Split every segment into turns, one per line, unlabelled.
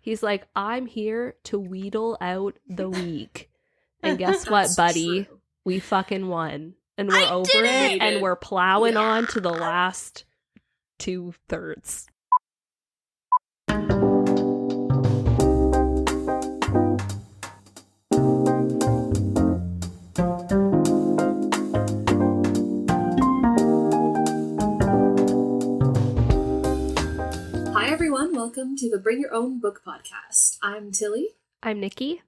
He's like, I'm here to wheedle out the weak. And guess what, buddy?
True.
We fucking won. And we're over it, and we're plowing on to the last 2/3.
Hi everyone, welcome to the Bring Your Own Book podcast. I'm Tilly.
I'm Nikki.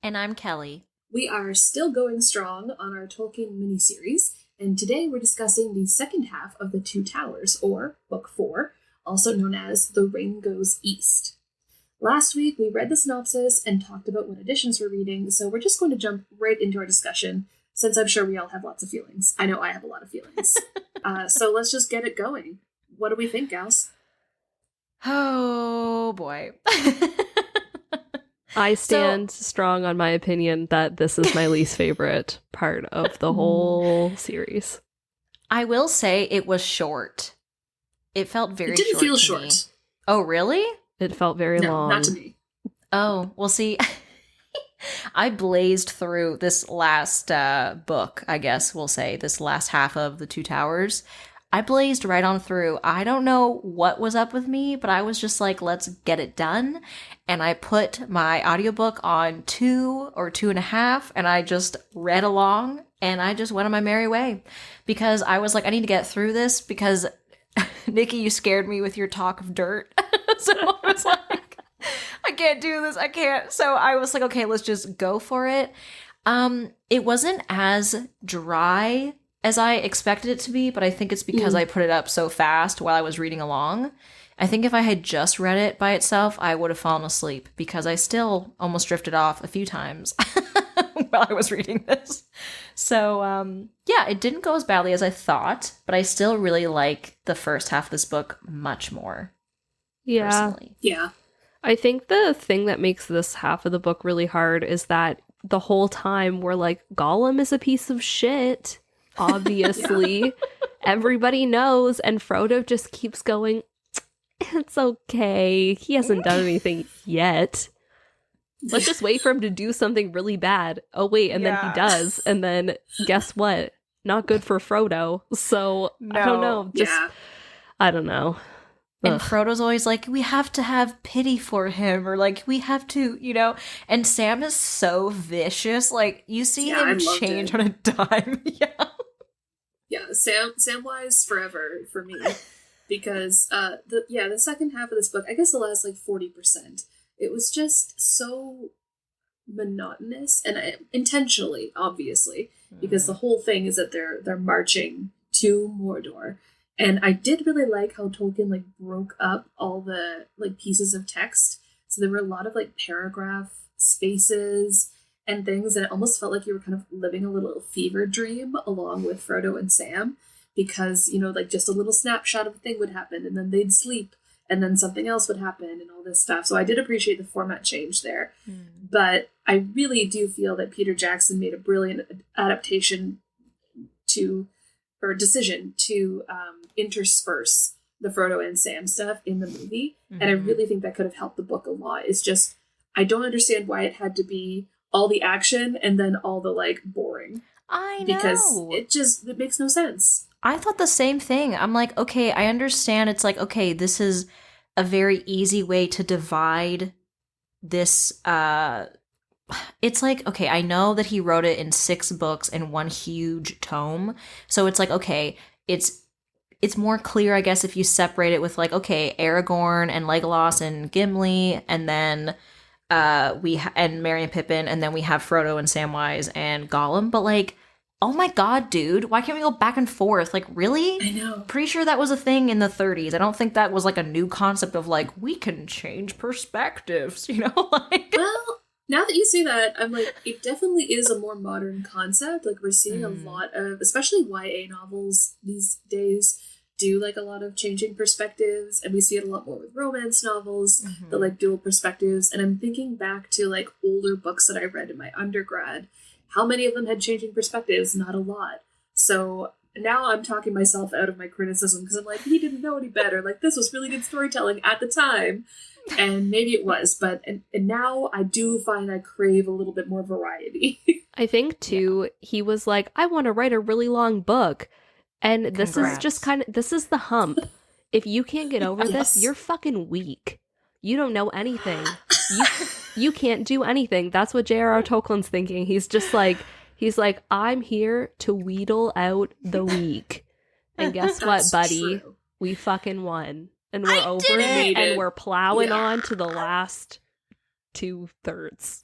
And I'm Kelly.
We are still going strong on our Tolkien miniseries, and today we're discussing the second half of The Two Towers, or Book 4, also known as The Ring Goes East. Last week we read the synopsis and talked about what editions we're reading, so we're just going to jump right into our discussion, since I'm sure we all have lots of feelings. I know I have a lot of feelings. So let's just get it going. What do we think, gals?
Oh, boy.
I stand strong on my opinion that this is my least favorite part of the whole series.
I will say it was short. It felt very short.
It didn't feel
to
short.
me. Oh, really?
It felt very long.
No, not to me.
Oh, well, see, I blazed through this last book, I guess we'll say, this last half of The Two Towers. I blazed right on through. I don't know what was up with me, but I was just like, let's get it done. And I put my audiobook on 2 or 2.5, and I just read along, and I just went on my merry way. Because I was like, I need to get through this, because Nikki, you scared me with your talk of dirt. So I was like, I can't do this, I can't. So I was like, okay, let's just go for it. It wasn't as dry as I expected it to be, but I think it's because I put it up so fast while I was reading along. I think if I had just read it by itself, I would have fallen asleep, because I still almost drifted off a few times while I was reading this. So, yeah, it didn't go as badly as I thought, but I still really like the first half of this book much more.
Yeah.
Personally.
Yeah.
I think the thing that makes this half of the book really hard is that the whole time we're like, Gollum is a piece of shit. Obviously, everybody knows, and Frodo just keeps going, it's okay. He hasn't done anything yet. Let's just wait for him to do something really bad. Oh, wait, and then he does. And then guess what? Not good for Frodo. So, I don't know. I don't know.
And Frodo's always like, we have to have pity for him, or like, we have to, you know. And Sam is so vicious. Like, you see him change on a dime.
Yeah, Samwise forever for me. Because, the second half of this book, I guess the last, 40%, it was just so monotonous, and intentionally, obviously, because the whole thing is that they're marching to Mordor. And I did really like how Tolkien broke up all the pieces of text. So there were a lot of paragraph spaces and things, and it almost felt like you were kind of living a little fever dream along with Frodo and Sam, because just a little snapshot of a thing would happen, and then they'd sleep, and then something else would happen, and all this stuff. So I did appreciate the format change there, but I really do feel that Peter Jackson made a brilliant decision to intersperse the Frodo and Sam stuff in the movie. And I really think that could have helped the book a lot. It's just, I don't understand why it had to be all the action and then all the boring.
I know.
Because it makes no sense.
I thought the same thing. I'm like, okay, I understand. It's like, okay, this is a very easy way to divide this, it's like, okay, I know that he wrote it in 6 books in one huge tome. So it's like, okay, it's more clear, I guess, if you separate it with okay, Aragorn and Legolas and Gimli, and then and Merry and Pippin, and then we have Frodo and Samwise and Gollum. But oh my god, dude, why can't we go back and forth? Really?
I know.
Pretty sure that was a thing in the 30s. I don't think that was a new concept of we can change perspectives,
Well, now that you say that, I'm it definitely is a more modern concept. We're seeing a lot of, especially YA novels these days, do a lot of changing perspectives, and we see it a lot more with romance novels, the dual perspectives. And I'm thinking back to older books that I read in my undergrad. How many of them had changing perspectives? Not a lot. So now I'm talking myself out of my criticism because I'm like, he didn't know any better. Like, this was really good storytelling at the time. And maybe it was, but and now I do find I crave a little bit more variety.
I think, too, he was like, I want to write a really long book. And this is just this is the hump. If you can't get over this, you're fucking weak. You don't know anything. You can't do anything. That's what J.R.R. Tolkien's thinking. He's just like, I'm here to wheedle out the weak. And guess what, buddy?
True.
We fucking won. And we're over it, and we're plowing on to the last 2/3.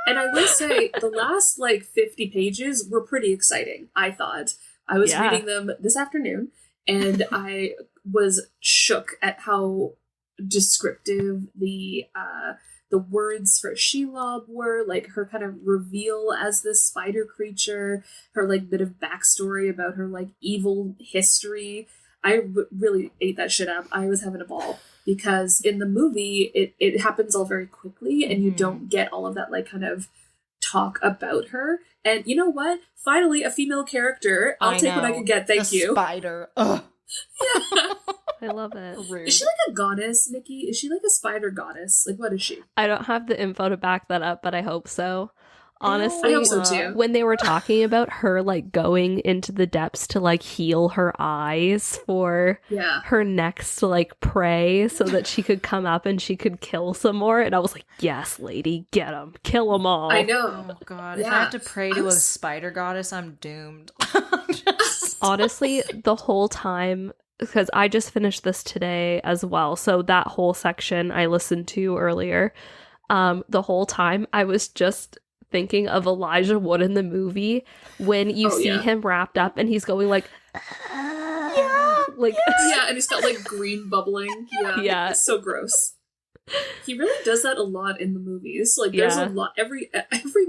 And I will say, the last, 50 pages were pretty exciting, I thought. I was reading them this afternoon, and I was shook at how descriptive the words for Shelob were, her kind of reveal as this spider creature, her bit of backstory about her evil history. I really ate that shit up. I was having a ball because in the movie it happens all very quickly and you don't get all of that kind of talk about her. And you know what? Finally, a female character. I'll take what I can get. Thank you.
Spider. Ugh.
Yeah.
I love it.
Rude.
Is she a goddess, Nikki? Is she a spider goddess? What is she?
I don't have the info to back that up, but I hope so. Honestly,
I hope so too.
When they were talking about her going into the depths to heal her eyes for her next prey so that she could come up and she could kill some more, and I was like, yes, lady, get them, kill them all.
I know.
Oh god, if I have to pray to a spider goddess, I'm doomed.
Honestly, the whole time, because I just finished this today as well, so that whole section I listened to earlier, the whole time I was just thinking of Elijah Wood in the movie when you see him wrapped up and he's going
yeah, and he's got green bubbling. Yeah, it's so gross. He really does that a lot in the movies. There's a lot every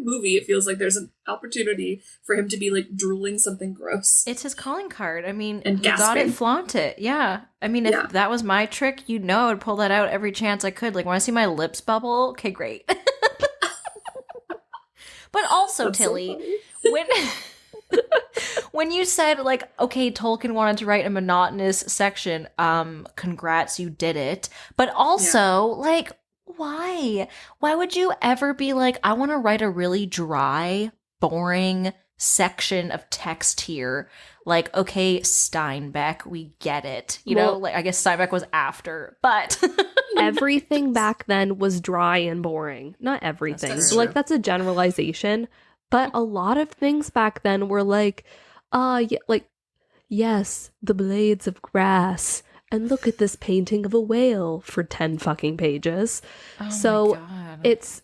movie. It feels like there's an opportunity for him to be drooling something gross.
It's his calling card. I mean,
and
you got it, flaunt it. Yeah. I mean, if that was my trick, I would pull that out every chance I could. When I see my lips bubble, okay, great. But also, that's Tilly, so when you said, okay, Tolkien wanted to write a monotonous section, congrats, you did it. But also, why? Why would you ever be I want to write a really dry, boring section of text here? Okay, Steinbeck, we get it. You know, I guess Steinbeck was after, but...
Everything back then was dry and boring. Not everything. That's a generalization. But a lot of things back then were yes, the blades of grass. And look at this painting of a whale for 10 fucking pages.
Oh
so
my God.
It's...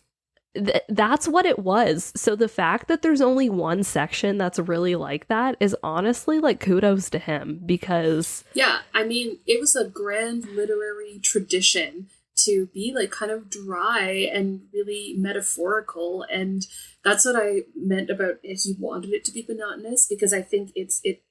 that's what it was. So the fact that there's only one section that's really like that is honestly kudos to him, because
I mean, it was a grand literary tradition to be kind of dry and really metaphorical, and that's what I meant about he wanted it to be monotonous, because I think it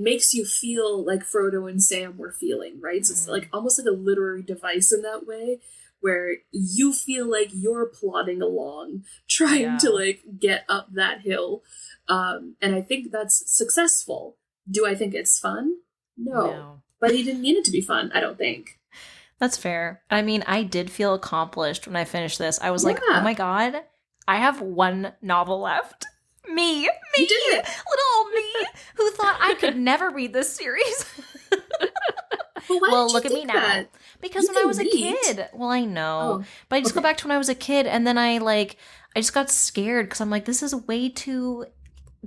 makes you feel like Frodo and Sam were feeling, right? So it's almost like a literary device in that way, where you feel like you're plodding along, trying to get up that hill. And I think that's successful. Do I think it's fun? No. But he didn't mean it to be fun, I don't think.
That's fair. I mean, I did feel accomplished when I finished this. I was like, oh my god, I have one novel left. Me,
you did it.
Little old me, who thought I could never read this series.
Well,
look at me now. Because when I was a kid, I know, but I just go back to when I was a kid, and then I just got scared because I'm like, this is way too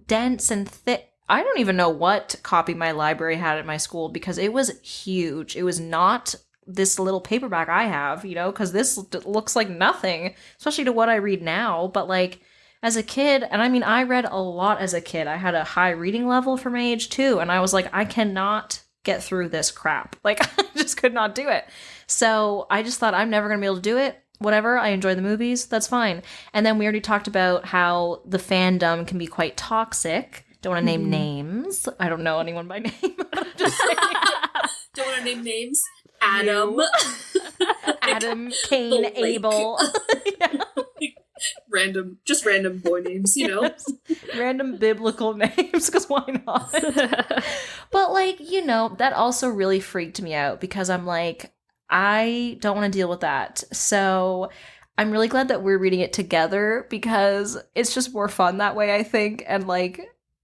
dense and thick. I don't even know what copy my library had at my school because it was huge. It was not this little paperback I have, because this looks like nothing, especially to what I read now. But as a kid, and I mean, I read a lot as a kid. I had a high reading level for my age too, and I was like, I cannot get through this crap. I just could not do it. So I just thought, I'm never going to be able to do it. Whatever, I enjoy the movies, that's fine. And then we already talked about how the fandom can be quite toxic. Don't want to name names. I don't know anyone by name. Just saying.
Don't want to name names. Adam.
Adam, Cain, Abel.
random boy names, you know?
Random biblical names, because why not? But, like, you know, that also really freaked me out because I'm like, I don't want to deal with that. So I'm really glad that we're reading it together because it's just more fun that way, I think. And, like,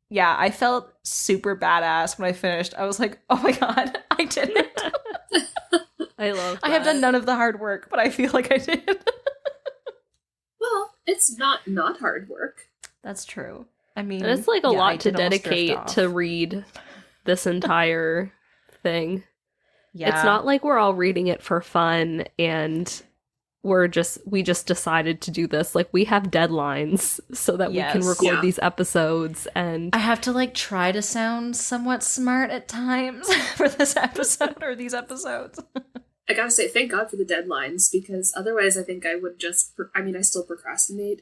yeah, I felt super badass when I finished. I was like, oh my god, I did it.
I love that.
I have done none of the hard work, but I feel like I did.
Well, it's not hard work.
That's true. I mean,
and it's like a
yeah, I
lot to
did almost drift
dedicate
off.
to read this entire thing.
Yeah.
It's not like we're all reading it for fun and we just decided to do this. Like, we have deadlines so that we can
Yes.
record
Yeah.
these episodes, and
I have to, like, try to sound somewhat smart at times for this episode or these episodes.
I gotta say, thank God for the deadlines, because otherwise I think I would just, I still procrastinate,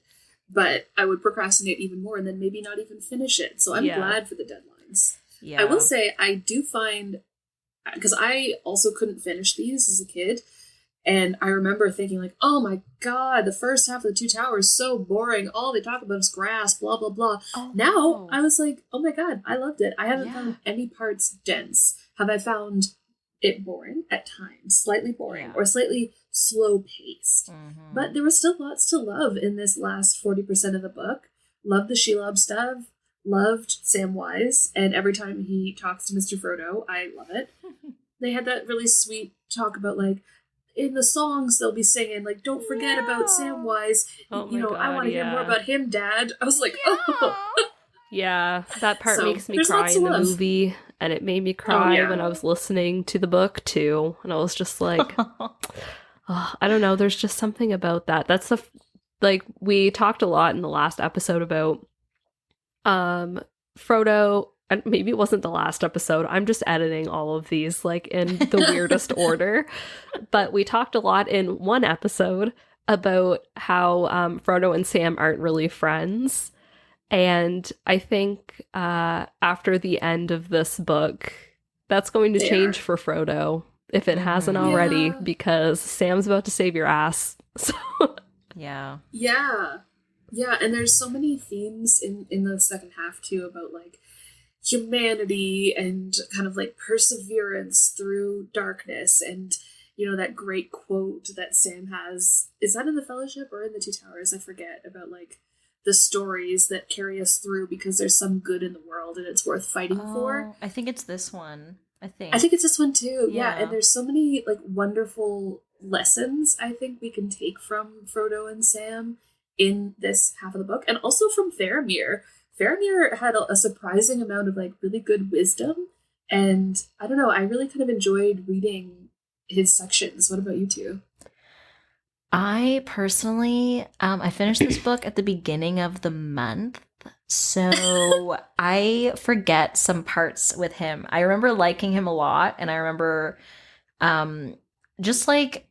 but I would procrastinate even more and then maybe not even finish it. So I'm
Yeah.
glad for the deadlines.
Yeah.
I will say, I do find, because I also couldn't finish these as a kid, and I remember thinking, like, oh my god, the first half of the Two Towers is so boring. All they talk about is grass, blah, blah, blah.
Oh,
Now,
no.
I was like, oh my god, I loved it. I haven't
Yeah.
found any parts dense. Have I found it boring at times, slightly boring,
Yeah.
or slightly slow-paced?
Mhm.
But there was still lots to love in this last 40% of the book. Loved the Shelob stuff. Loved Samwise. And every time he talks to Mr. Frodo, I love it. They had that really sweet talk about, like, in the songs they'll be singing, like, don't forget about Samwise.
Oh
You
my
know, I
God,
want to hear more
yeah.
about him, Dad. I was like, oh.
yeah, that part
So,
makes me
there's
cry
lots
in
to
the
love.
movie, and it made me cry
yeah.
when I was listening to the book too, and I was just like, oh, I don't know, there's just something about that. That's like, we talked a lot in the last episode about Frodo, and maybe it wasn't the last episode. I'm just editing all of these like in the weirdest order. But we talked a lot in one episode about how Frodo and Sam aren't really friends. And I think after the end of this book, that's going to
They
change
are.
for Frodo, if it hasn't
Mhm.
already,
Yeah.
because Sam's about to save your ass. So
Yeah.
Yeah. Yeah, and there's so many themes in the second half, too, about, like, humanity and kind of, like, perseverance through darkness, and, you know, that great quote that Sam has. Is that in the Fellowship or in the Two Towers? I forget. About, like, the stories that carry us through because there's some good in the world and it's worth fighting for.
Oh, I think it's this one. I think
it's this one, too. Yeah,
Yeah.
and there's so many, like, wonderful lessons I think we can take from Frodo and Sam in this half of the book, and also from Faramir. Faramir had a surprising amount of, like, really good wisdom, and I don't know, I really kind of enjoyed reading his sections. What about you two?
I personally, I finished this book at the beginning of the month, so I forget some parts with him. I remember liking him a lot, and I remember, just like,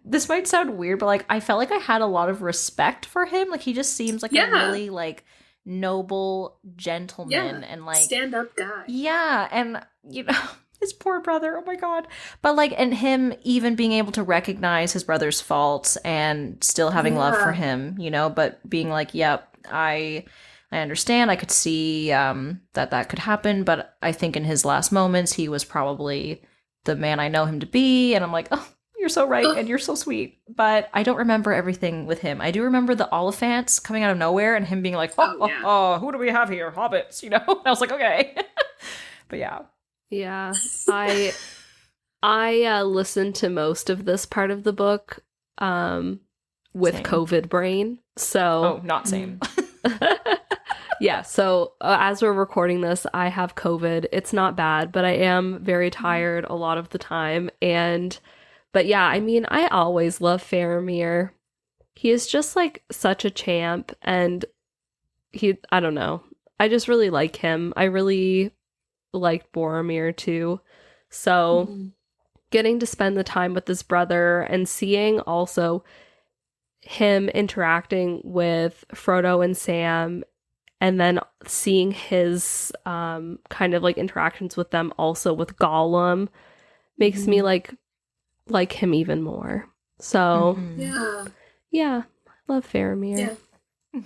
this might sound weird, but like, I felt like I had a lot of respect for him. Like, he just seems like a
Yeah.
really, like, noble gentleman, and like,
stand-up guy.
yeah, and you know, his poor brother, oh my god. But like, and him even being able to recognize his brother's faults and still having love for
Yeah.
him, you know, but being like, yep, I understand, I could see that could happen, but I think in his last moments he was probably the man I know him to be, and I'm like, oh, you're so right, and you're so sweet. But I don't remember everything with him. I do remember the Oliphants coming out of nowhere and him being like,
Oh, yeah.
who do we have here? Hobbits, you know? And I was like, okay. But yeah.
yeah, I listened to most of this part of the book with
Same.
COVID brain. So
Oh, not same.
yeah, so as we're recording this, I have COVID. It's not bad, but I am very tired a lot of the time. But yeah, I mean, I always love Faramir. He is just like such a champ, and I don't know. I just really like him. I really liked Boromir too. So
Mhm.
getting to spend the time with his brother and seeing also him interacting with Frodo and Sam, and then seeing his kind of like interactions with them also with Gollum makes me like him even more. So
Mhm.
Yeah.
yeah, love Faramir.
Yeah.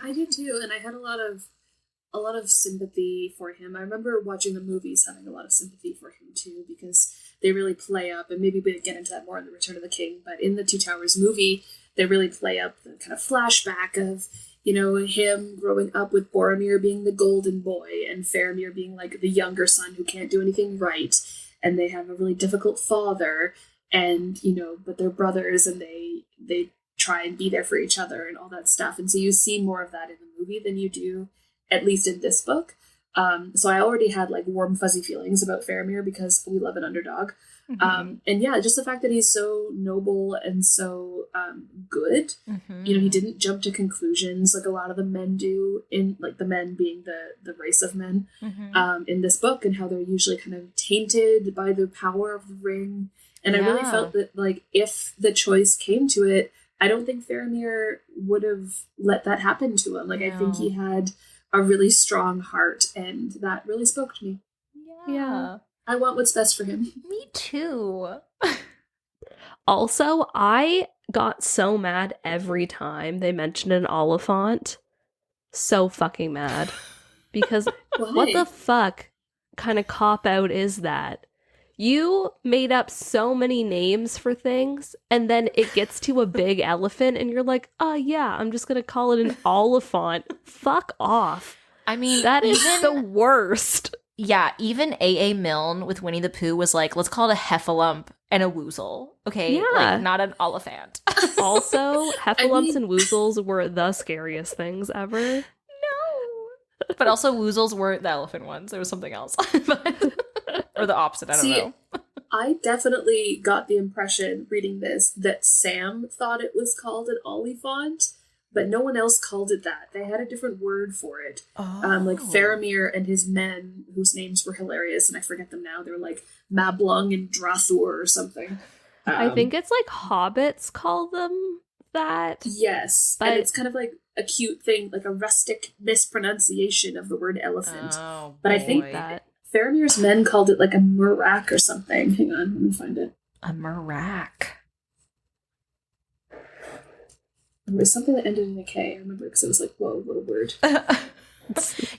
I did too, and I had a lot of sympathy for him. I remember watching the movies having a lot of sympathy for him too, because they really play up, and maybe we'll get into that more in the Return of the King, but in the Two Towers movie, they really play up the kind of flashback of, him growing up with Boromir being the golden boy and Faramir being like the younger son who can't do anything right, and they have a really difficult father, and but they're brothers, and they try and be there for each other and all that stuff. And so you see more of that in the movie than you do, at least in this book. So I already had like warm, fuzzy feelings about Faramir because we love an underdog.
Mm-hmm.
And yeah, just the fact that he's so noble and so good.
Mm-hmm.
He didn't jump to conclusions like a lot of the men do, in like the men being the race of men in this book, and how they're usually kind of tainted by the power of the ring. And I really felt that like if the choice came to it, I don't think Faramir would have let that happen to him. Like, I think he had a really strong heart, and that really spoke to me.
Yeah.
I want what's best for him.
Me too.
Also, I got so mad every time they mentioned an Oliphant. So fucking mad. Because what the fuck kind of cop-out is that? You made up so many names for things, and then it gets to a big elephant, and you're like, oh yeah, I'm just gonna call it an Oliphant. Fuck off.
I mean,
that is the worst.
Yeah, even A.A. Milne with Winnie the Pooh was like, let's call it a heffalump and a woozle. Okay?
Yeah.
Like, not an Oliphant.
Also, heffalumps and woozles were the scariest things ever.
No. But also, woozles weren't the elephant ones. There was something else. Or the opposite, I don't know.
I definitely got the impression, reading this, that Sam thought it was called an Oliphant, but no one else called it that. They had a different word for it. Like Faramir and his men, whose names were hilarious, and I forget them now. They were like Mablung and Drathur or something.
I think it's like hobbits call them that.
Yes,
but
and it's kind of like a cute thing, like a rustic mispronunciation of the word elephant.
Oh,
but I think
that
Faramir's men called it like a murak or something. Hang on, let me find it.
A murak.
There was something that ended in a K. I remember because it was like, whoa, what a word.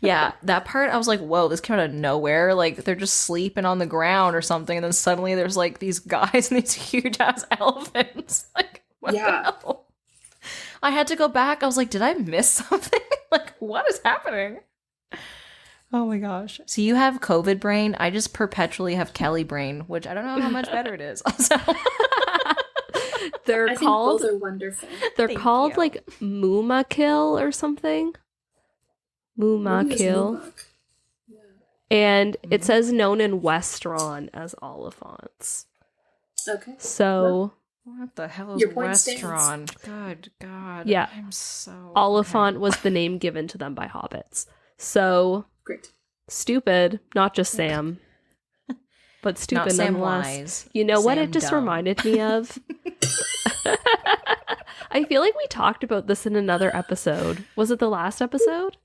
Yeah, that part, I was like, whoa, this came out of nowhere. Like, they're just sleeping on the ground or something, and then suddenly there's like these guys and these huge-ass elephants. Like, what the hell? I had to go back. I was like, did I miss something? Like, what is happening? Oh my gosh. So you have COVID brain. I just perpetually have Kelly brain, which I don't know how much better it is. Also.
They're
I
called,
think both are wonderful.
They're
Thank
called
you.
like Moomakill or something. Moomakill.
Yeah.
And it says known in Westron as Oliphants.
Okay.
So
What the hell is
Your point
Westron? Good God.
Yeah.
I'm so...
Oliphant was the name given to them by hobbits. So
Great.
stupid, not just Sam, but stupid
Not Sam
nonetheless.
Wise.
You know what
Sam
it just
dumb.
reminded me of? I feel like we talked about this in another episode. Was it the last episode?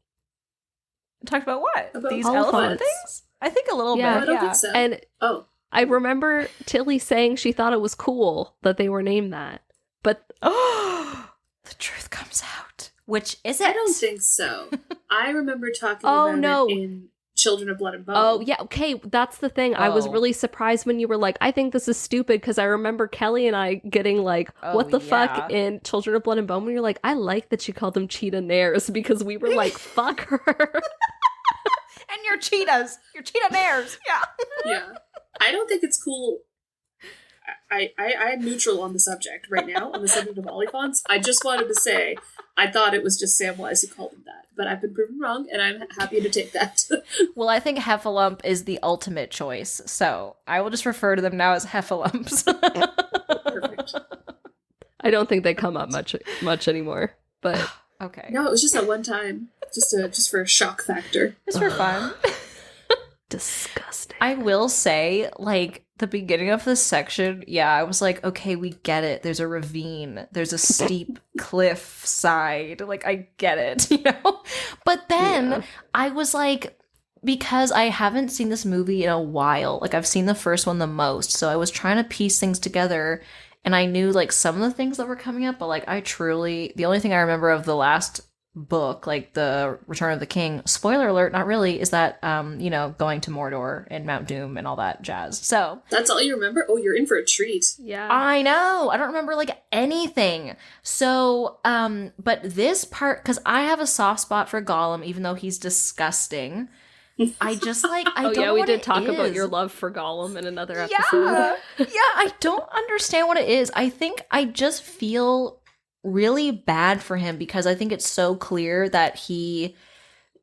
Talked about what?
About
These
Oliphants.
elephant things? I think a little
Yeah.
I
bit,
don't
yeah.
think so.
And
Oh.
I remember Tilly saying she thought it was cool that they were named that. But
Oh, the truth comes out. Which is it?
I don't think so. I remember talking
Oh,
about
no.
it in Children of Blood and Bone.
oh, yeah, okay, that's the thing. I was
Oh.
really surprised when you were like, I think this is stupid, because I remember Kelly and I getting like,
Oh,
what the
yeah.
fuck in Children of Blood and Bone? When you're like, I like that she called them cheetah nares, because we were like, fuck her.
And your cheetahs. Your cheetah mares. Yeah.
Yeah. I don't think it's cool. I'm neutral on the subject right now, on the subject of Oliphants. I just wanted to say I thought it was just Samwise who called him that. But I've been proven wrong, and I'm happy to take that.
Well, I think Heffalump is the ultimate choice. So I will just refer to them now as Heffalumps.
Perfect.
I don't think they come up much anymore, but
Okay.
No, it was just at one time. Just for a shock factor.
Just for fun.
disgusting.
I will say, like, the beginning of this section, yeah, I was like, okay, we get it. There's a ravine. There's a steep cliff side. Like, I get it, you know? But then
Yeah.
I was like, because I haven't seen this movie in a while, like, I've seen the first one the most, so I was trying to piece things together, and I knew, like, some of the things that were coming up, but, like, the only thing I remember of the last book, like the Return of the King, spoiler alert, not really, is that going to Mordor and Mount Doom and all that jazz. So
that's all you remember? Oh, you're in for a treat.
Yeah.
I know. I don't remember like anything. So but this part, because I have a soft spot for Gollum, even though he's disgusting. I just like I don't know
we
what
did
it
talk about
is.
your love for Gollum in another episode.
Yeah, I don't understand what it is. I think I just feel really bad for him because I think it's so clear that he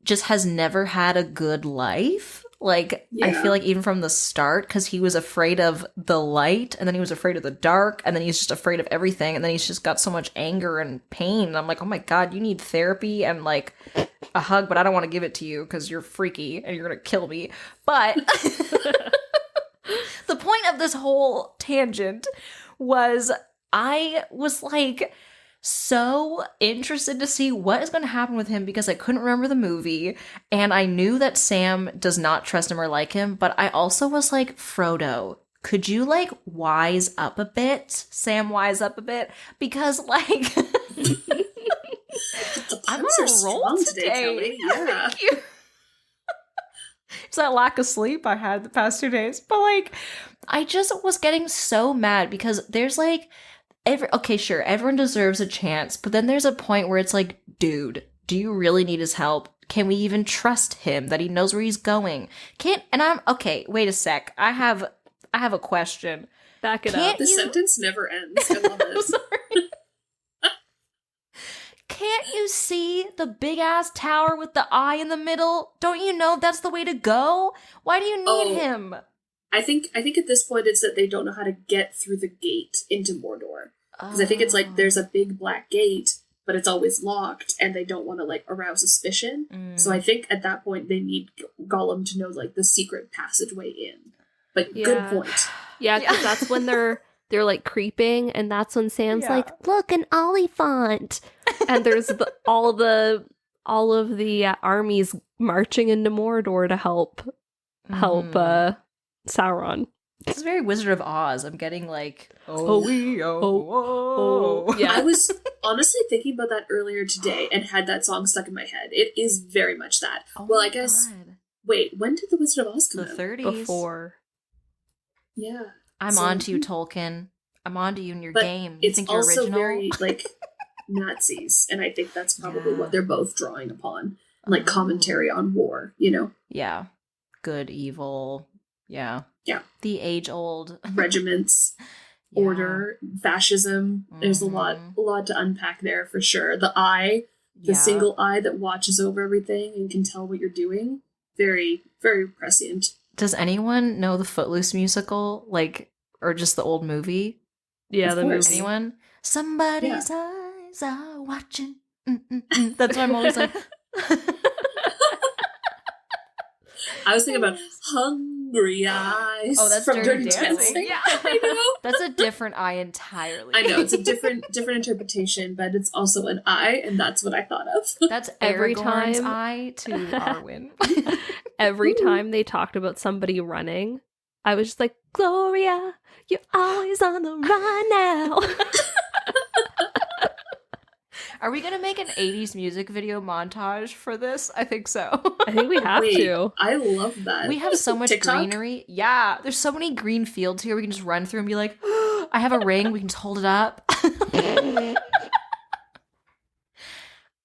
just has never had a good life. Like, I feel like even from the start, because he was afraid of the light, and then he was afraid of the dark, and then he's just afraid of everything, and then he's just got so much anger and pain. And I'm like, oh my god, you need therapy and like a hug, but I don't want to give it to you because you're freaky and you're gonna kill me. But the point of this whole tangent was I was like so interested to see what is going to happen with him because I couldn't remember the movie and I knew that Sam does not trust him or like him, but I also was like, Frodo, could you like wise up a bit? Sam, wise up a bit? Because like I'm on a roll today.
Yeah.
Thank you. It's that lack of sleep I had the past 2 days. But like, I just was getting so mad because there's like, sure, everyone deserves a chance. But then there's a point where it's like, dude, do you really need his help? Can we even trust him that he knows where he's going? Wait a sec. I have a question.
Back it up.
The sentence never ends. I love it.
Sorry. Can't you see the big ass tower with the eye in the middle? Don't you know that's the way to go? Why do you need him?
I think at this point it's that they don't know how to get through the gate into Mordor. Because I think it's like there's a big black gate, but it's always locked, and they don't want to like arouse suspicion. So I think at that point they need Gollum to know like the secret passageway in. But good point.
Yeah, because that's when they're like creeping, and that's when Sam's like, "Look, an Oliphant," and there's all of the armies marching into Mordor to help Sauron.
This is very Wizard of Oz. I'm getting like,
Yeah.
I was honestly thinking about that earlier today and had that song stuck in my head. It is very much that. Well, I guess. God. Wait, when did the Wizard of Oz come out?
The 30s.
Before.
Yeah.
I'm on to you, Tolkien. I'm on to you in your game. You
it's
think you're
also
original?
very like Nazis, and I think that's probably what they're both drawing upon, like commentary on war. You know?
Yeah. Good, evil. Yeah.
Yeah.
The age-old
regiments, order, fascism. There's a lot to unpack there for sure. The eye, the single eye that watches over everything and can tell what you're doing. Very, very prescient.
Does anyone know the Footloose musical, like, or just the old movie?
Yeah, the movie.
Anyone? Somebody's eyes are watching. That's why I'm always like.
I was thinking about Hungry Eyes.
Oh, that's
from
Dirty Dancing.
Yeah, I know.
That's a different eye entirely.
I know, it's a different interpretation, but it's also an eye, and that's what I thought of.
That's
every
Aragorn's
time
eye to Arwen.
Every time they talked about somebody running, I was just like, Gloria, you're always on the run now.
Are we gonna make an 80s music video montage for this? I think so.
I think we have to.
I love that.
We have so much greenery. Yeah, there's so many green fields here. We can just run through and be like, oh, I have a ring. We can just hold it up.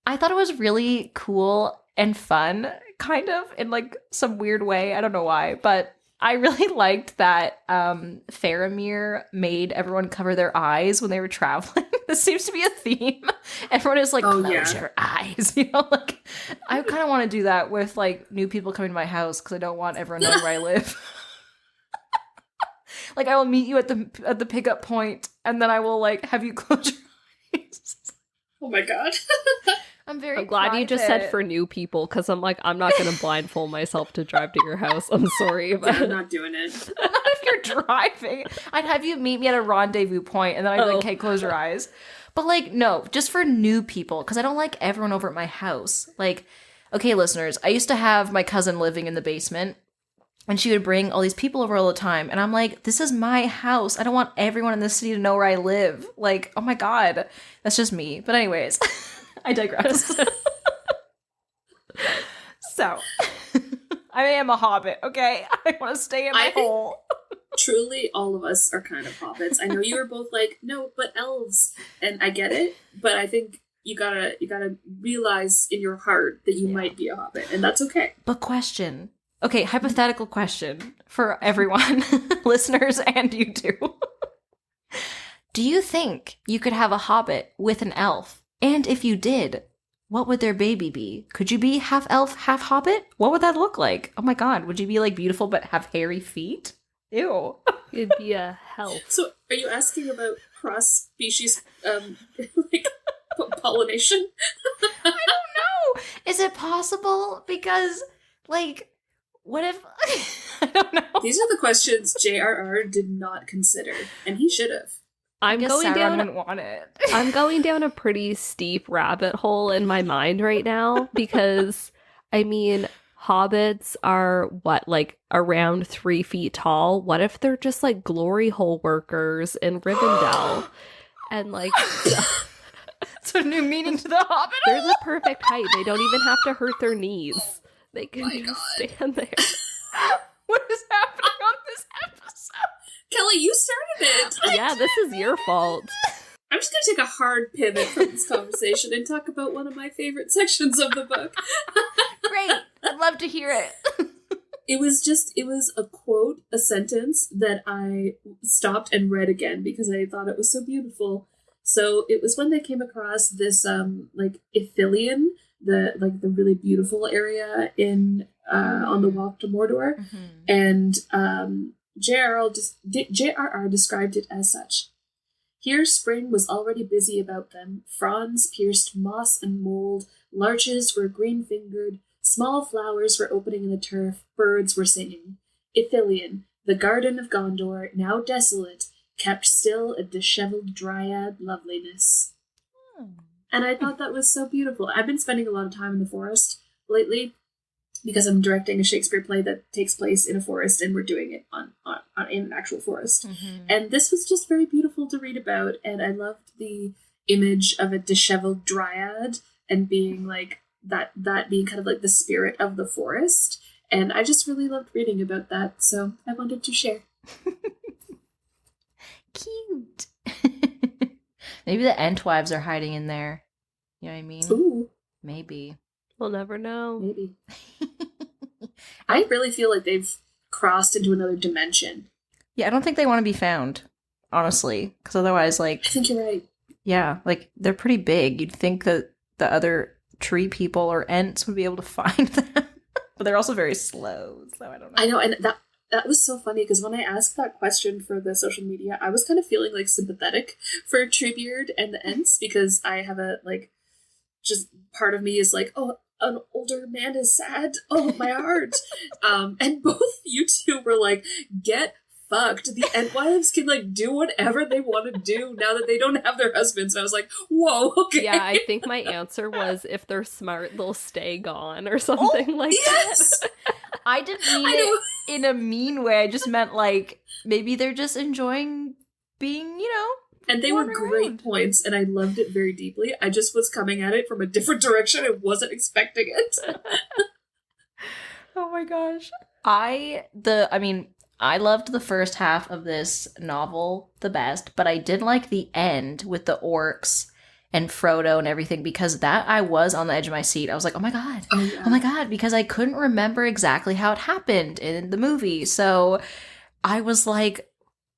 I thought it was really cool and fun, kind of, in like some weird way. I don't know why, but I really liked that Faramir made everyone cover their eyes when they were traveling. This seems to be a theme. Everyone is like, close your eyes. You know, like, I kind of want to do that with like new people coming to my house because I don't want everyone knowing where I live. Like, I will meet you at the pickup point, and then I will like have you close your eyes.
Oh my god.
I'm glad you just said for new people, because I'm like, I'm not going to blindfold myself to drive to your house. I'm sorry. But
I'm not doing it.
Not if you're driving. I'd have you meet me at a rendezvous point, and then I'd be like, okay, close your eyes. But like, no, just for new people, because I don't like everyone over at my house. Like, okay, listeners, I used to have my cousin living in the basement, and she would bring all these people over all the time. And I'm like, this is my house. I don't want everyone in this city to know where I live. Like, oh my god. That's just me. But anyways, I digress. So, I am a hobbit, okay? I want to stay in my hole.
Truly, all of us are kind of hobbits. I know you were both like, no, but elves. And I get it, but I think you gotta realize in your heart that you might be a hobbit, and that's okay.
But question. Okay, hypothetical question for everyone, listeners and you too. Do you think you could have a hobbit with an elf? And if you did, what would their baby be? Could you be half elf, half hobbit? What would that look like? Oh my god, would you be like beautiful but have hairy feet? Ew.
It'd be a help.
So, are you asking about cross-species, like, pollination?
I don't know. Is it possible? Because, like, what if... I don't know.
These are the questions J.R.R. did not consider, and he should have.
I guess Sauron wouldn't want it.
I'm going down a pretty steep rabbit hole in my mind right now because, I mean, hobbits are, what, like around 3 feet tall? What if they're just like glory hole workers in Rivendell? And like...
It's a new meaning to the hobbit.
They're the perfect height. They don't even have to hurt their knees. They can just stand there.
What is happening on this episode?
Kelly, you started it.
Yeah, this is your fault.
I'm just going to take a hard pivot from this conversation and talk about one of my favorite sections of the book.
Great. I'd love to hear it.
It was a quote, a sentence that I stopped and read again because I thought it was so beautiful. So it was when they came across this, like, Ithilien, the really beautiful area in, on the walk to Mordor. Mm-hmm. And, J.R.R. described it as such. Here spring was already busy about them. Fronds pierced moss and mold. Larches were green-fingered. Small flowers were opening in the turf. Birds were singing. Ithilien, the garden of Gondor, now desolate, kept still a disheveled dryad loveliness. And I thought that was so beautiful. I've been spending a lot of time in the forest lately because I'm directing a Shakespeare play that takes place in a forest, and we're doing it in an actual forest. Mm-hmm. And this was just very beautiful to read about, and I loved the image of a disheveled dryad and being like that being kind of like the spirit of the forest. And I just really loved reading about that, so I wanted to share.
Cute. Maybe the Entwives are hiding in there. You know what I mean?
Ooh.
Maybe.
We'll never know.
Maybe. I really feel like they've crossed into another dimension.
Yeah, I don't think they want to be found, honestly. Because otherwise, like...
I think you're right.
Yeah, like, they're pretty big. You'd think that the other tree people or Ents would be able to find them. But they're also very slow, so I don't know.
I know, and that was so funny, because when I asked that question for the social media, I was kind of feeling, like, sympathetic for Treebeard and the Ents, because I have a, like, just part of me is like, oh, an older man is sad. Oh, my heart. And both you two were like, get fucked. The Entwives can, like, do whatever they want to do now that they don't have their husbands. And I was like, whoa, okay.
Yeah, I think my answer was, if they're smart, they'll stay gone or something like
yes!
that.
I didn't mean it in a mean way. I just meant, like, maybe they're just enjoying being, you know,
and they were great points, and I loved it very deeply. I just was coming at it from a different direction. I wasn't expecting it.
Oh my gosh. I loved the first half of this novel the best, but I did like the end with the orcs and Frodo and everything, because that I was on the edge of my seat. I was like, oh my god, oh my god, because I couldn't remember exactly how it happened in the movie. So I was like,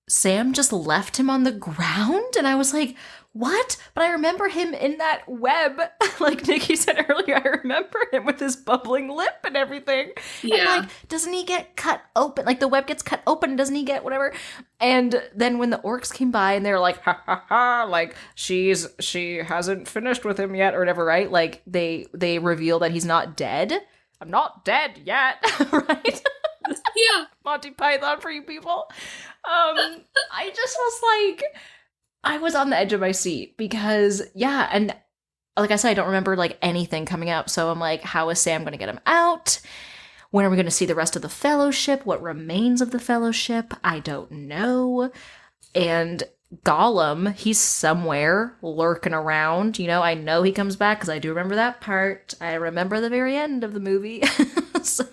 Sam just left him on the ground? And I was like, what? But I remember him in that web. Like Nikki said earlier, I remember him with his bubbling lip and everything. Yeah. And like, doesn't he get cut open? Like the web gets cut open, doesn't he get whatever? And then when the orcs came by and they're like, ha ha ha, like she hasn't finished with him yet or whatever, right? Like they reveal that he's not dead. I'm not dead yet, right?
Yeah.
Monty Python for you people. I just was like, I was on the edge of my seat because, yeah, and like I said, I don't remember like anything coming up. So I'm like, how is Sam going to get him out? When are we going to see the rest of the Fellowship? What remains of the Fellowship? I don't know. And Gollum, he's somewhere lurking around. You know, I know he comes back because I do remember that part. I remember the very end of the movie. So,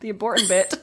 the important bit,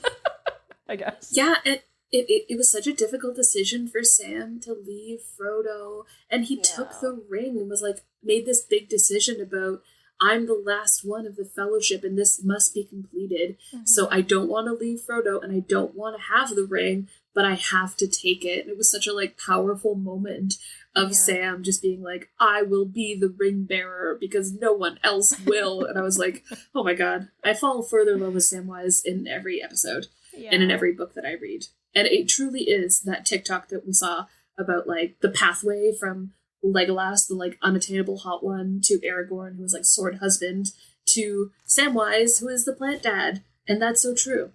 I guess.
Yeah, it was such a difficult decision for Sam to leave Frodo, and he took the ring and was like, made this big decision about, I'm the last one of the Fellowship and this must be completed. So I don't want to leave Frodo and I don't want to have the ring, but I have to take it. And it was such a like powerful moment of Sam just being like, I will be the ring bearer because no one else will. And I was like, oh my God, I fall further in love with Samwise in every episode and in every book that I read. And it truly is that TikTok that we saw about like the pathway from Legolas, the like unattainable hot one, to Aragorn, who was like sword husband, to Samwise, who is the plant dad. And that's so true.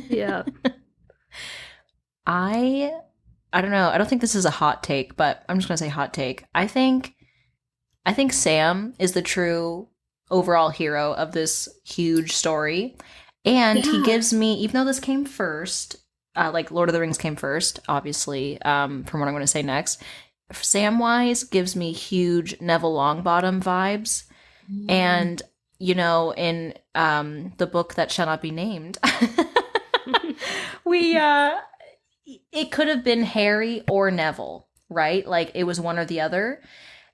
Yeah.
I don't know. I don't think this is a hot take, but I'm just going to say hot take. I think Sam is the true overall hero of this huge story. And he gives me, even though this came first, like Lord of the Rings came first, obviously, from what I'm going to say next, Samwise gives me huge Neville Longbottom vibes. And, you know, in the book that shall not be named, it could have been Harry or Neville, right? Like, it was one or the other.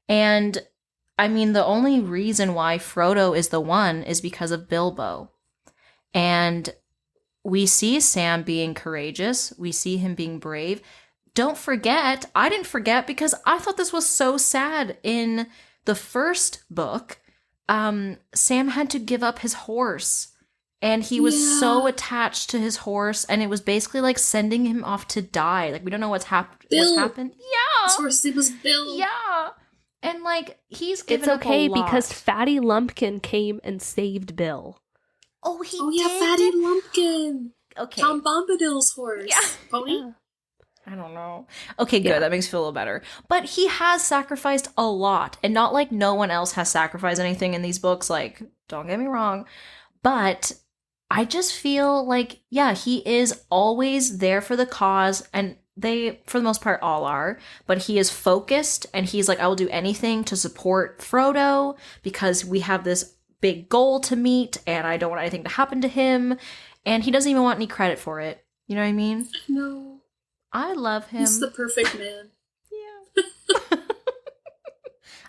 And, I mean, the only reason why Frodo is the one is because of Bilbo. And we see Sam being courageous. We see him being brave. Don't forget, I didn't forget because I thought this was so sad. In the first book, Sam had to give up his horse. And he was so attached to his horse, and it was basically like sending him off to die. Like, we don't know what's happened. Yeah.
His horse's name was Bill.
Yeah. And like, he's given
It's okay
up a lot.
because Fatty Lumpkin came and saved Bill.
Oh, he
Oh, yeah,
did?
Fatty Lumpkin.
Okay.
Tom Bombadil's horse.
Yeah.
Pony?
Yeah.
I don't know. Okay, good. That makes me feel a little better. But he has sacrificed a lot, and not like no one else has sacrificed anything in these books. Like, don't get me wrong. But I just feel like, yeah, he is always there for the cause, and they, for the most part, all are. But he is focused, and he's like, I will do anything to support Frodo because we have this big goal to meet, and I don't want anything to happen to him. And he doesn't even want any credit for it. You know what I mean?
No.
I love him.
He's the perfect man.
Yeah.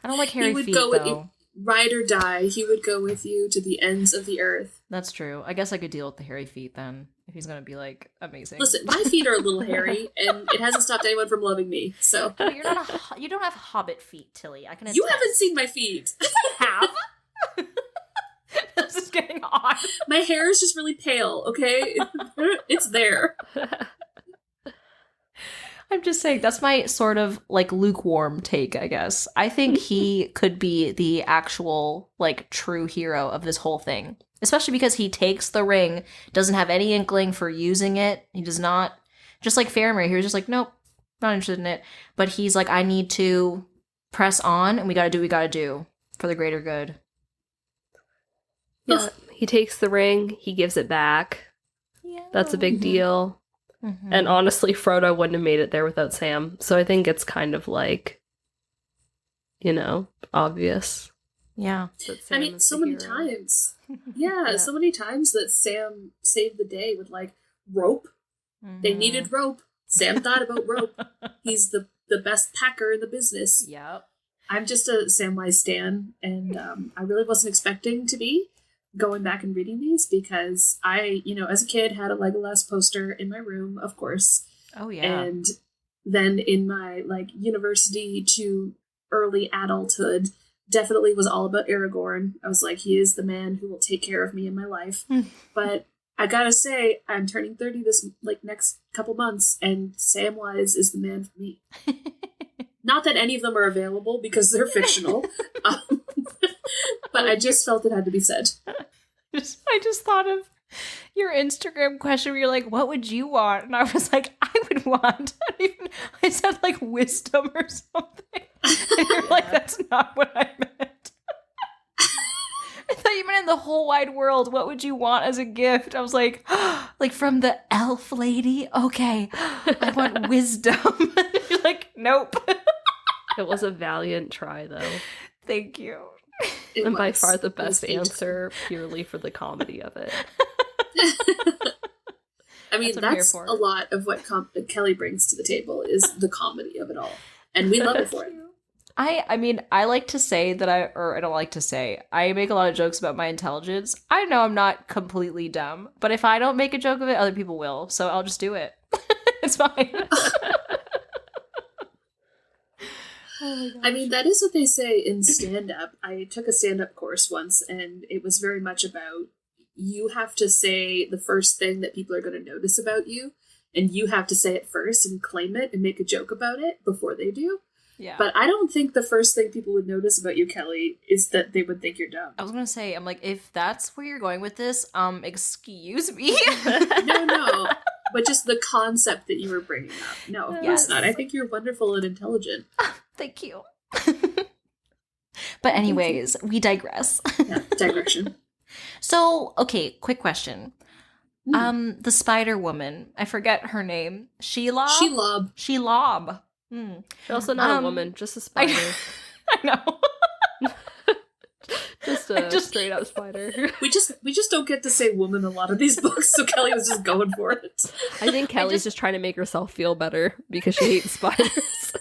I don't like hairy
He would
feet,
go with
though.
you, ride or die. He would go with you to the ends of the earth.
That's true. I guess I could deal with the hairy feet then, if he's gonna be like amazing.
Listen, my feet are a little hairy, and it hasn't stopped anyone from loving me. So
But you're not you don't have hobbit feet, Tilly. I can.
you
attest.
haven't seen my feet.
have. This is getting odd.
My hair is just really pale. Okay, it's there.
I'm just saying, that's my sort of like lukewarm take, I guess. I think he could be the actual like true hero of this whole thing. Especially because he takes the ring, doesn't have any inkling for using it. He does not, just like Faramir, he was just like, nope, not interested in it. But he's like, I need to press on, and we gotta do what we gotta do for the greater good.
Yeah, he takes the ring, he gives it back.
Yeah.
That's a big deal.
Mm-hmm.
And honestly, Frodo wouldn't have made it there without Sam. So I think it's kind of like, you know, obvious.
Yeah.
That Sam
I mean,
is
so
the
many
hero.
times. Yeah, so many times that Sam saved the day with like rope.
Mm-hmm.
They needed rope. Sam thought about rope. He's the best packer in the business.
Yep.
I'm just a Samwise stan, and I really wasn't expecting to be going back and reading these because I, you know, as a kid had a Legolas poster in my room, of course.
Oh yeah.
And then in my like university to early adulthood, definitely was all about Aragorn. I was like, he is the man who will take care of me in my life. But I gotta say, I'm turning 30 this like next couple months, and Samwise is the man for me. Not that any of them are available because they're fictional, but I just felt it had to be said.
I just thought of your Instagram question where you're like, what would you want? And I was like, I would want, I said like wisdom or something. And you're like, that's not what I meant. I thought you meant in the whole wide world, what would you want as a gift? I was like, like from the elf lady? Okay, I want wisdom. You're like, nope.
It was a valiant try, though.
Thank you.
And by far the best answer, purely for the comedy of it.
I mean, that's a lot of what Kelly brings to the table is the comedy of it all. And we love it for it.
I mean, I like to say that I don't like to say, I make a lot of jokes about my intelligence. I know I'm not completely dumb, but if I don't make a joke of it, other people will. So I'll just do it. It's fine. Oh,
I mean, that is what they say in stand-up. I took a stand-up course once, and it was very much about you have to say the first thing that people are going to notice about you, and you have to say it first and claim it and make a joke about it before they do.
Yeah.
But I don't think the first thing people would notice about you, Kelly, is that they would think you're dumb.
I was going to say, I'm like, if that's where you're going with this, excuse me.
No. But just the concept that you were bringing up. No, of course not. I think you're wonderful and intelligent.
Thank you. But anyways, we digress.
Yeah, digression.
So, okay, quick question. The Spider Woman, I forget her name. Shelob. Shelob.
She's also not a woman, just a spider.
I know.
just a straight up spider.
We just don't get to say woman in a lot of these books, so Kelly was just going for it.
I think Kelly's just trying to make herself feel better because she hates spiders.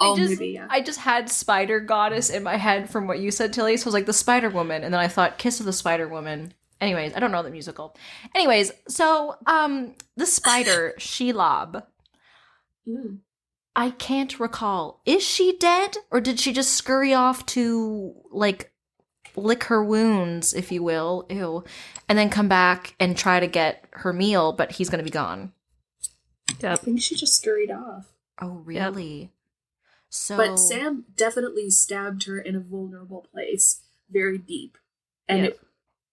Maybe, yeah.
I just had Spider Goddess in my head from what you said, Tilly, so I was like, the Spider Woman, and then I thought, Kiss of the Spider Woman. Anyways, I don't know the musical. Anyways, so, the spider, Shelob. I can't recall. Is she dead? Or did she just scurry off to, like, lick her wounds, if you will, and then come back and try to get her meal, but he's gonna be gone?
Yeah, I think she just scurried off.
Oh, really? Yep. So,
but Sam definitely stabbed her in a vulnerable place, very deep. And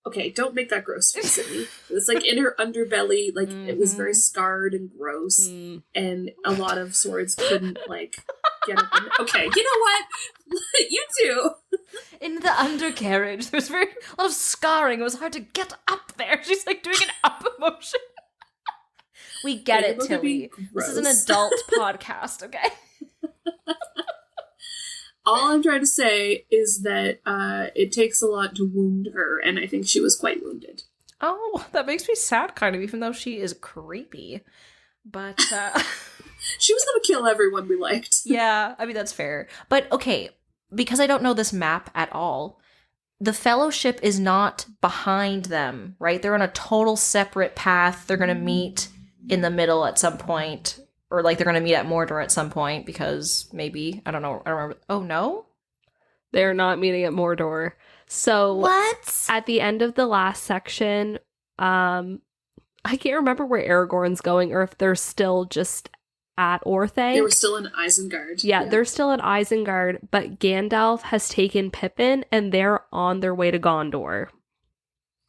okay, don't make that gross face at me. It was like in her underbelly, like it was very scarred and gross, and a lot of swords couldn't like get up. Okay, you know what? You too.
In the undercarriage, there was a lot of scarring. It was hard to get up there. She's like doing an up motion. We get it, Tilly. This is an adult podcast, okay?
All I'm trying to say is that it takes a lot to wound her, and I think she was quite wounded.
Oh, that makes me sad, kind of, even though she is creepy. But
she was going to kill everyone we liked.
Yeah, I mean, that's fair. But okay, because I don't know this map at all, the Fellowship is not behind them, right? They're on a total separate path. They're going to meet in the middle at some point. Or, like, they're going to meet at Mordor at some point because maybe, I don't know, I don't remember. Oh, no?
They're not meeting at Mordor. So,
what?
At the end of the last section, I can't remember where Aragorn's going or if they're still just at Orthanc.
They were still in Isengard.
Yeah, they're still in Isengard, but Gandalf has taken Pippin and they're on their way to Gondor.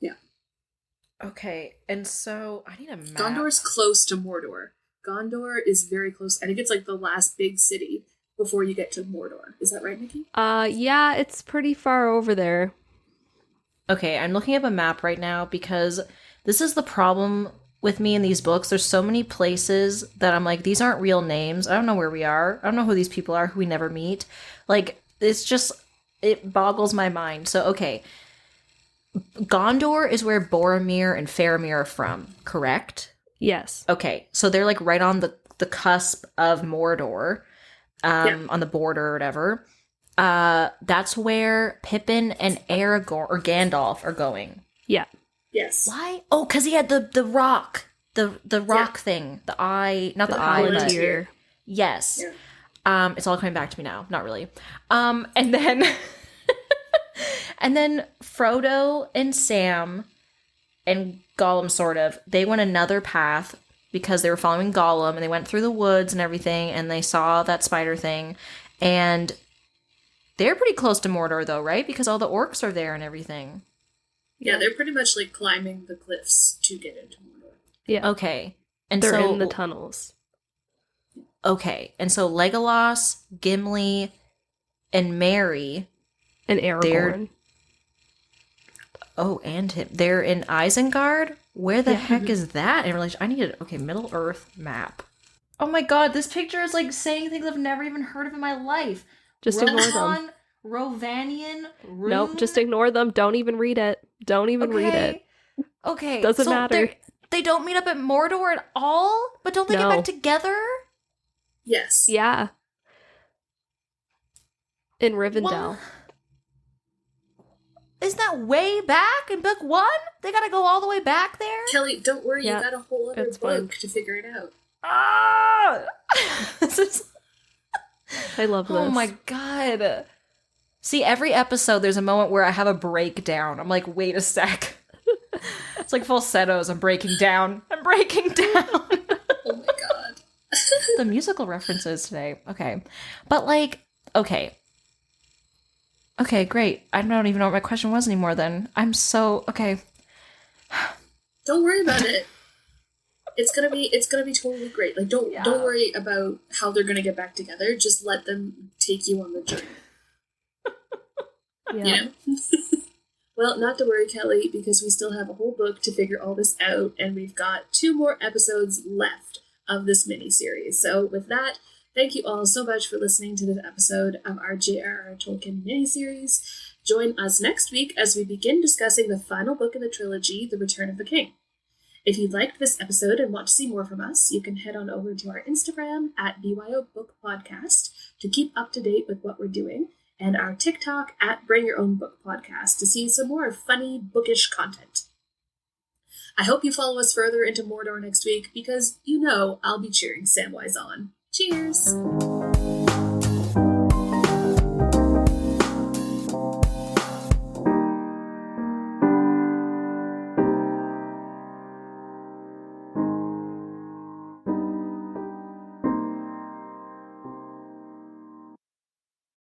Yeah.
Okay, and so I need a map.
Gondor's close to Mordor. Gondor is very close. I think it's like the last big city before you get to Mordor. Is that right, Nikki?
Yeah, it's pretty far over there.
Okay, I'm looking up a map right now because this is the problem with me in these books. There's so many places that I'm like, these aren't real names. I don't know where we are. I don't know who these people are who we never meet. Like, it's just, it boggles my mind. So, okay. Gondor is where Boromir and Faramir are from, correct?
Yes.
Okay, so they're like right on the cusp of Mordor, on the border or whatever. That's where Pippin and Aragorn or Gandalf are going.
Yeah.
Yes.
Why? Oh, because he had the rock, the rock thing, the eye, not the eye, but yes. Yeah. It's all coming back to me now. Not really. And then and then Frodo and Sam and Gollum, sort of, they went another path because they were following Gollum, and they went through the woods and everything, and they saw that spider thing, and they're pretty close to Mordor, though, right? Because all the orcs are there and everything.
Yeah, they're pretty much like climbing the cliffs to get into Mordor.
Yeah.
Okay. And
they're
so,
in the tunnels.
Okay. And so Legolas, Gimli, and Merry...
And Aragorn.
Oh, and him. They're in Isengard? Where the
Yeah.
heck is that in relation? I need it. Okay, Middle Earth map. Oh my god, this picture is like saying things I've never even heard of in my life.
Just ignore them.
Rovanian Rune.
Nope, just ignore them. Don't even read it. Don't even read it.
Okay.
Doesn't
so
matter.
They don't meet up at Mordor at all? But don't they get
No.
back together?
Yes.
Yeah. In Rivendell.
What? Isn't that way back in book 1? They gotta go all the way back there?
Kelly, don't worry,
Yeah,
you got a whole other
it's
book
fine.
to figure it out.
Ah! This is...
I love this.
Oh my god. See, every episode there's a moment where I have a breakdown. I'm like, wait a sec. It's like falsettos. I'm breaking down. I'm breaking down.
Oh my god.
The musical references today. Okay. But like, okay. Okay, great. I don't even know what my question was anymore then. I'm so okay.
Don't worry about it. It's gonna be totally great. Like don't worry about how they're gonna get back together. Just let them take you on the journey.
Yeah.
You know? Well, not to worry, Kelly, because we still have a whole book to figure all this out, and we've got 2 more episodes left of this mini-series. So with that, thank you all so much for listening to this episode of our J.R.R. Tolkien mini-series. Join us next week as we begin discussing the final book in the trilogy, The Return of the King. If you liked this episode and want to see more from us, you can head on over to our Instagram at BYOB Book Podcast to keep up to date with what we're doing, and our TikTok at Bring Your Own Book Podcast to see some more funny, bookish content. I hope you follow us further into Mordor next week because you know I'll be cheering Samwise on. Cheers!